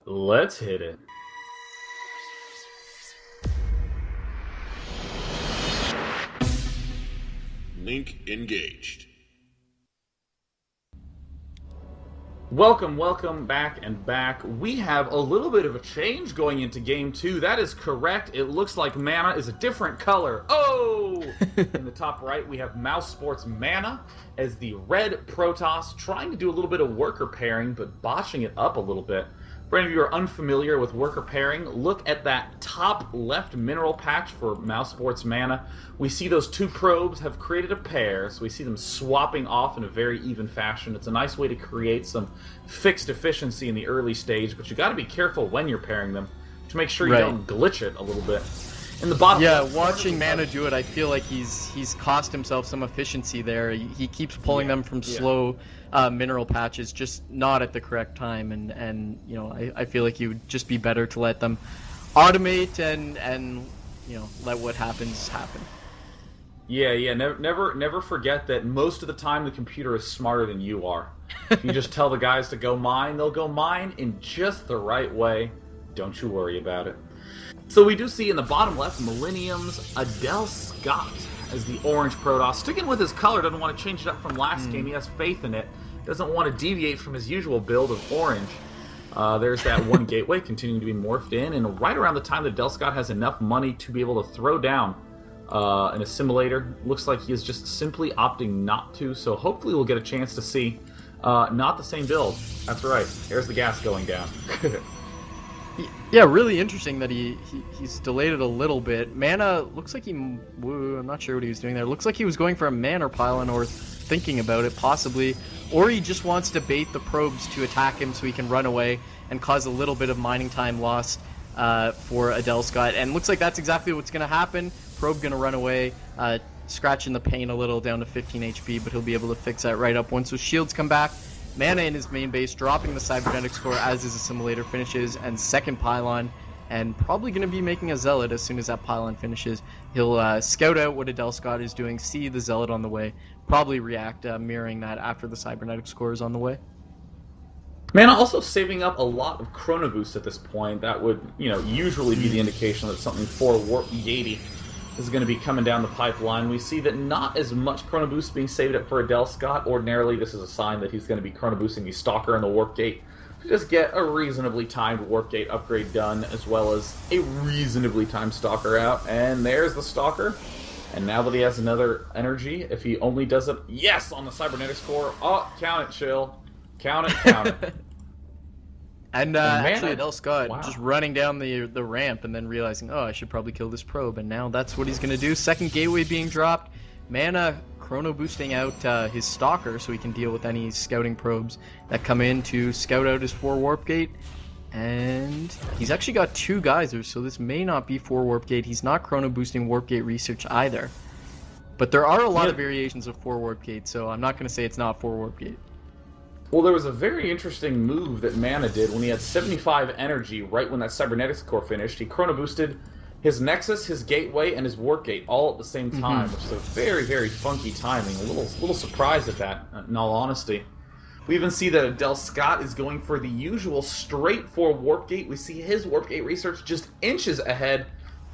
Let's hit it. Link engaged. Welcome back and back. We have a little bit of a change going into Game 2. That is correct. It looks like mana is a different color. Oh! In the top right, we have mouz.MaNa as the red Protoss, trying to do a little bit of worker pairing, but botching it up a little bit. For any of you who are unfamiliar with worker pairing, look at that top left mineral patch for mouz.MaNa. We see those two probes have created a pair, so we see them swapping off in a very even fashion. It's a nice way to create some fixed efficiency in the early stage, but you got to be careful when you're pairing them to make sure you don't glitch it a little bit. In the bottom, watching Mana do it, I feel like he's cost himself some efficiency there. He keeps pulling them from slow mineral patches, just not at the correct time, and you know, I feel like you would just be better to let them automate and you know, let what happens happen. Yeah. Never forget that most of the time the computer is smarter than you are. If you just tell the guys to go mine, they'll go mine in just the right way. Don't you worry about it. So we do see in the bottom left, Mill.Adelscott as the orange Protoss. Sticking with his color, doesn't want to change it up from last game. He has faith in it. Doesn't want to deviate from his usual build of orange. There's that one gateway continuing to be morphed in. And right around the time that Adelscott has enough money to be able to throw down an assimilator, looks like he is just simply opting not to. So hopefully we'll get a chance to see not the same build. That's right. There's the gas going down. Yeah, really interesting that he's delayed it a little bit. Mana looks like I'm not sure what he was doing there. Looks like he was going for a mana pylon or thinking about it, possibly. Or he just wants to bait the probes to attack him so he can run away and cause a little bit of mining time loss for Adelscott. And looks like that's exactly what's going to happen. Probe going to run away, scratching the paint a little down to 15 HP, but he'll be able to fix that right up once those shields come back. Mana in his main base, dropping the cybernetics core as his assimilator finishes, and second pylon, and probably going to be making a zealot as soon as that pylon finishes. He'll scout out what Adelscott is doing, see the zealot on the way, probably react, mirroring that after the cybernetics core is on the way. Mana also saving up a lot of chrono boost at this point. That would, usually be the indication that something for Warp Yeti is going to be coming down the pipeline. We see that not as much chrono boost being saved up for Adelscott. Ordinarily, this is a sign that he's going to be chrono boosting the Stalker and the Warp Gate to just get a reasonably timed Warp Gate upgrade done, as well as a reasonably timed Stalker out. And there's the Stalker. And now that he has another energy, if he only does it, yes, on the Cybernetics Core. Oh, count it, Chill. Count it. And actually, Adelscott just running down the ramp and then realizing, oh, I should probably kill this probe. And now that's what he's going to do. Second gateway being dropped. Mana chrono boosting out his Stalker so he can deal with any scouting probes that come in to scout out his 4 Warp Gate. And he's actually got 2 geysers, so this may not be 4 Warp Gate. He's not chrono boosting Warp Gate research either. But there are a lot of variations of 4 Warp Gate, so I'm not going to say it's not 4 Warp Gate. Well, there was a very interesting move that Mana did when he had 75 energy right when that Cybernetics Core finished. He chrono boosted his Nexus, his Gateway, and his Warp Gate all at the same time, which is a very, very funky timing. A little surprised at that, in all honesty. We even see that Adelscott is going for the usual straight for Warp Gate. We see his Warp Gate research just inches ahead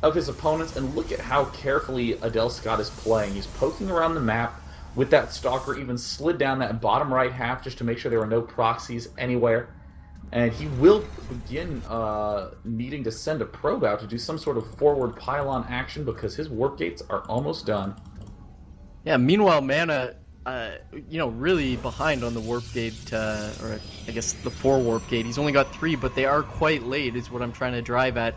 of his opponents, and look at how carefully Adelscott is playing. He's poking around the map with that Stalker, even slid down that bottom right half just to make sure there were no proxies anywhere. And he will begin needing to send a probe out to do some sort of forward pylon action because his Warp Gates are almost done. Yeah, meanwhile, Mana, really behind on the Warp Gate, or I guess the 4 Warp Gate. He's only got 3, but they are quite late is what I'm trying to drive at.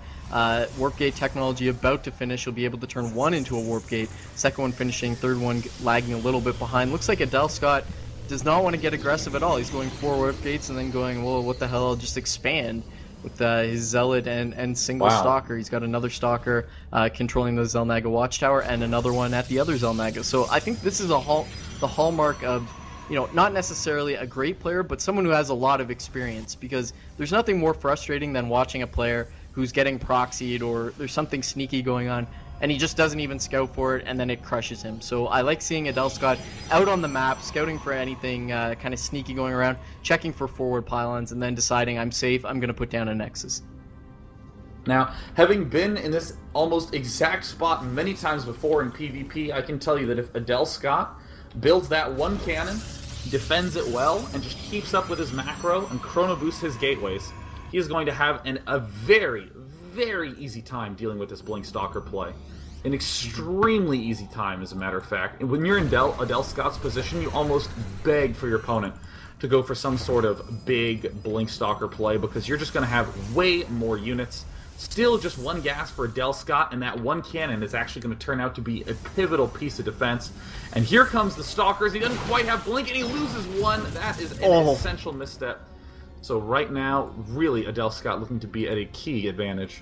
Warp Gate technology about to finish. He'll be able to turn 1 into a Warp Gate. Second one finishing, third one lagging a little bit behind. Looks like Adelscott does not want to get aggressive at all. He's going 4 Warp Gates and then going, well, what the hell, I'll just expand with his Zealot and single Stalker. He's got another Stalker controlling the Xel'Naga Watchtower and another one at the other Xel'Naga. So I think this is the hallmark of, not necessarily a great player, but someone who has a lot of experience, because there's nothing more frustrating than watching a player who's getting proxied or there's something sneaky going on, and he just doesn't even scout for it, and then it crushes him. So I like seeing Adelscott out on the map, scouting for anything kind of sneaky going around, checking for forward pylons, and then deciding I'm safe, I'm going to put down a Nexus. Now, having been in this almost exact spot many times before in PvP, I can tell you that if Adelscott builds that one cannon, defends it well, and just keeps up with his macro and chrono boosts his gateways, he is going to have a very, very easy time dealing with this Blink Stalker play. An extremely easy time, as a matter of fact. And when you're in Adelscott's position, you almost beg for your opponent to go for some sort of big Blink Stalker play, because you're just going to have way more units. Still just one gas for Adelscott, and that one cannon is actually going to turn out to be a pivotal piece of defense. And here comes the Stalkers. He doesn't quite have Blink, and he loses one. That is an essential misstep. So right now, really, Adelscott looking to be at a key advantage.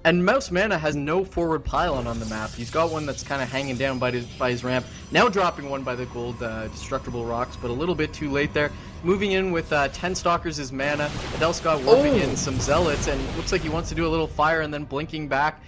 And mouz.MaNa has no forward pylon on the map. He's got one that's kind of hanging down by his ramp. Now dropping one by the gold destructible rocks, but a little bit too late there. Moving in with 10 Stalkers is Mana. Adelscott warping in some Zealots, and looks like he wants to do a little fire and then blinking back,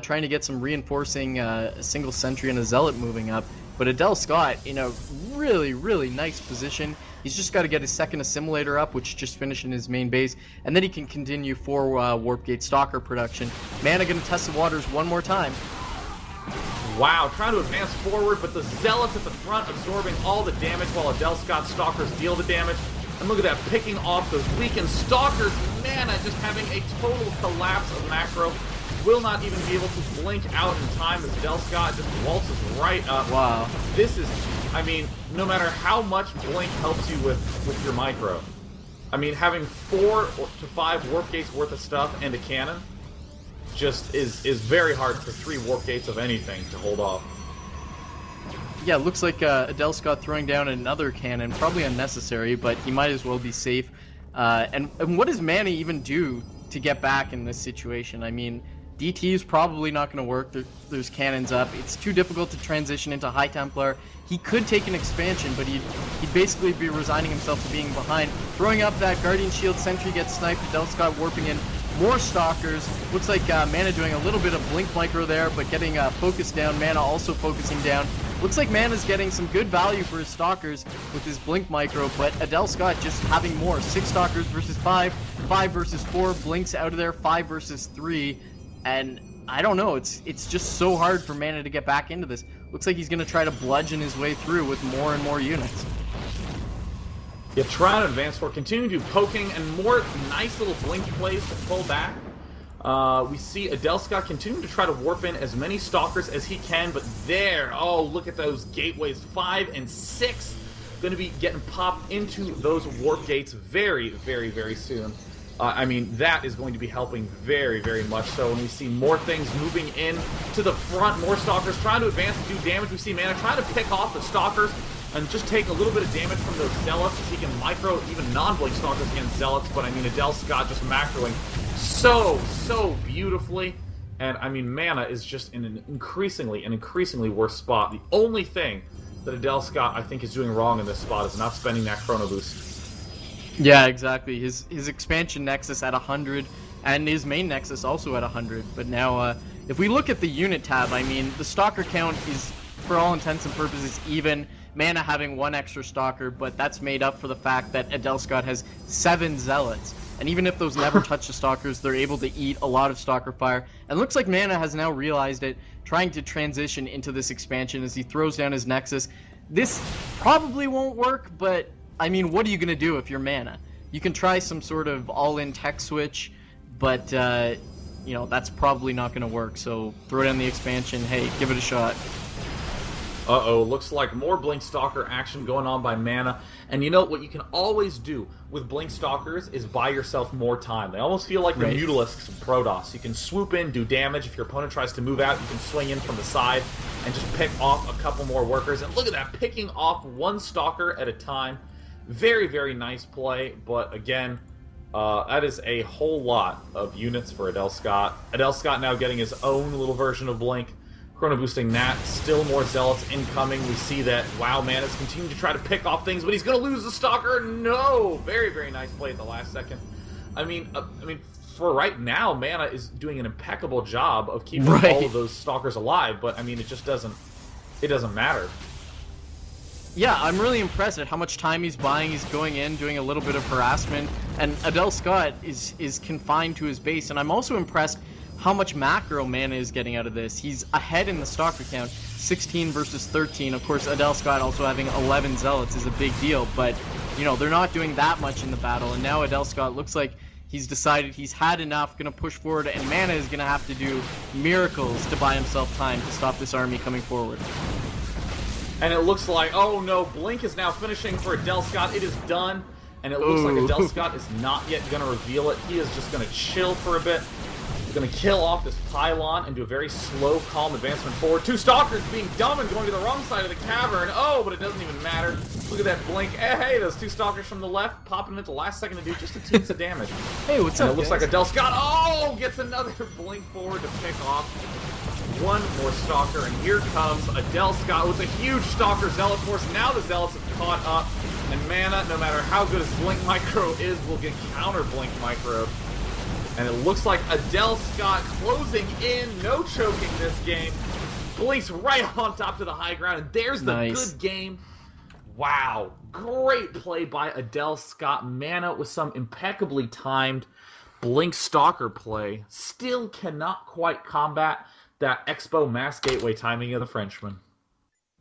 trying to get some reinforcing a single sentry and a Zealot moving up. But Adelscott in a really, really nice position. He's just got to get his second assimilator up, which just finished in his main base, and then he can continue for Warp Gate Stalker production. Mana going to test the waters one more time. Wow, trying to advance forward, but the Zealots at the front absorbing all the damage while Adelscott's Stalkers deal the damage. And look at that, picking off those weakened Stalkers. Mana just having a total collapse of macro. Will not even be able to blink out in time as Adelscott just waltzes right up. Wow. This is, I mean, no matter how much blink helps you with your micro. I mean, having 4 to 5 warp gates worth of stuff and a cannon just is very hard for 3 warp gates of anything to hold off. Yeah, it looks like Adelscott throwing down another cannon, probably unnecessary, but he might as well be safe. And what does Mana even do to get back in this situation? I mean, DT is probably not going to work. There's cannons up. It's too difficult to transition into High Templar. He could take an expansion, but he'd basically be resigning himself to being behind. Throwing up that Guardian Shield sentry gets sniped. Adelscott warping in more Stalkers. Looks like Mana doing a little bit of blink micro there, but getting focused down. Mana also focusing down. Looks like Mana's getting some good value for his Stalkers with his blink micro, but Adelscott just having more. 6 Stalkers versus 5, 5 versus 4, blinks out of there, 5 versus 3. And I don't know, it's just so hard for Mana to get back into this. Looks like he's going to try to bludgeon his way through with more and more units. Yeah, trying to advance for, continue to do poking and more nice little blink plays to pull back. We see Adelscott continuing to try to warp in as many Stalkers as he can, but there, oh, look at those gateways, 5 and 6. Going to be getting popped into those warp gates very, very, very soon. I mean, that is going to be helping very, very much so. And we see more things moving in to the front, more Stalkers trying to advance and do damage. We see Mana trying to pick off the Stalkers and just take a little bit of damage from those Zealots as he can micro even non-blink Stalkers against Zealots. But I mean, Adelscott just macroing so beautifully. And I mean, Mana is just in an increasingly worse spot. The only thing that Adelscott, I think, is doing wrong in this spot is not spending that chrono boost. Yeah, exactly. His expansion Nexus at 100, and his main Nexus also at 100. But now, if we look at the unit tab, I mean, the Stalker count is, for all intents and purposes, even. Mana having 1 extra Stalker, but that's made up for the fact that Adelscott has 7 Zealots. And even if those never touch the Stalkers, they're able to eat a lot of Stalker fire. And it looks like Mana has now realized it, trying to transition into this expansion as he throws down his Nexus. This probably won't work, but I mean, what are you going to do if you're Mana? You can try some sort of all-in tech switch, but, you know, that's probably not going to work. So throw down the expansion. Hey, give it a shot. Uh-oh, looks like more Blink Stalker action going on by Mana. And you know what you can always do with Blink Stalkers is buy yourself more time. They almost feel like the Mutalisks of Protoss. You can swoop in, do damage. If your opponent tries to move out, you can swing in from the side and just pick off a couple more workers. And look at that, picking off 1 Stalker at a time. Very, very nice play, but again, that is a whole lot of units for Adelscott. Adelscott now getting his own little version of Blink. Chrono boosting that. Still more Zealots incoming. We see that, wow, Mana's continuing to try to pick off things, but he's going to lose the Stalker. No! Very, very nice play at the last second. I mean, for right now, Mana is doing an impeccable job of keeping Right. all of those stalkers alive. But I mean, it just doesn't matter. Yeah, I'm really impressed at how much time he's buying. He's going in, doing a little bit of harassment, and Adelscott is confined to his base. And I'm also impressed how much macro Mana is getting out of this. He's ahead in the stalker count, 16 versus 13. Of course, Adelscott also having 11 zealots is a big deal, but you know, they're not doing that much in the battle. And now Adelscott looks like he's decided he's had enough, gonna push forward, and Mana is gonna have to do miracles to buy himself time to stop this army coming forward. And it looks like, oh no, Blink is now finishing for Adelscott. It is done. And it looks like Adelscott is not yet going to reveal it. He is just going to chill for a bit. He's going to kill off this pylon and do a very slow, calm advancement forward. 2 stalkers being dumb and going to the wrong side of the cavern. Oh, but it doesn't even matter. Look at that Blink. Hey, those 2 stalkers from the left popping into the last second to do just a teens of damage. Hey, what's and up, it looks guys? like Adelscott, oh, gets another Blink forward to pick off one more stalker, and here comes Adelscott with a huge stalker zealot force. Now the zealots have caught up, and Mana, no matter how good his blink micro is, will get counter blink micro. And it looks like Adelscott closing in, no choking this game. Blinks right on top to the high ground, and there's the good game. Wow, great play by Adelscott. Mana with some impeccably timed blink stalker play. Still cannot quite combat that Expo mass gateway timing of the Frenchman.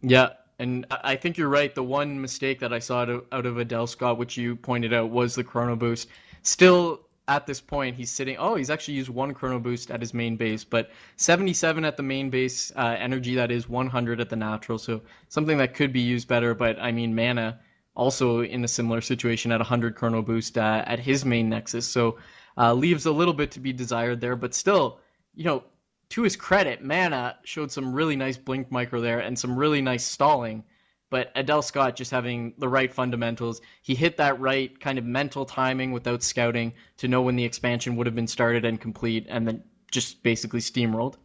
Yeah, and I think you're right. The one mistake that I saw out of Adelscott, which you pointed out, was the chrono boost. Still, at this point, he's sitting... Oh, he's actually used 1 chrono boost at his main base, but 77 at the main base, energy that is 100 at the natural, so something that could be used better, but I mean, Mana also in a similar situation at 100 chrono boost at his main nexus, so leaves a little bit to be desired there, but still, you know, to his credit, Mana showed some really nice blink micro there and some really nice stalling, but Adelscott just having the right fundamentals. He hit that right kind of mental timing without scouting to know when the expansion would have been started and complete, and then just basically steamrolled.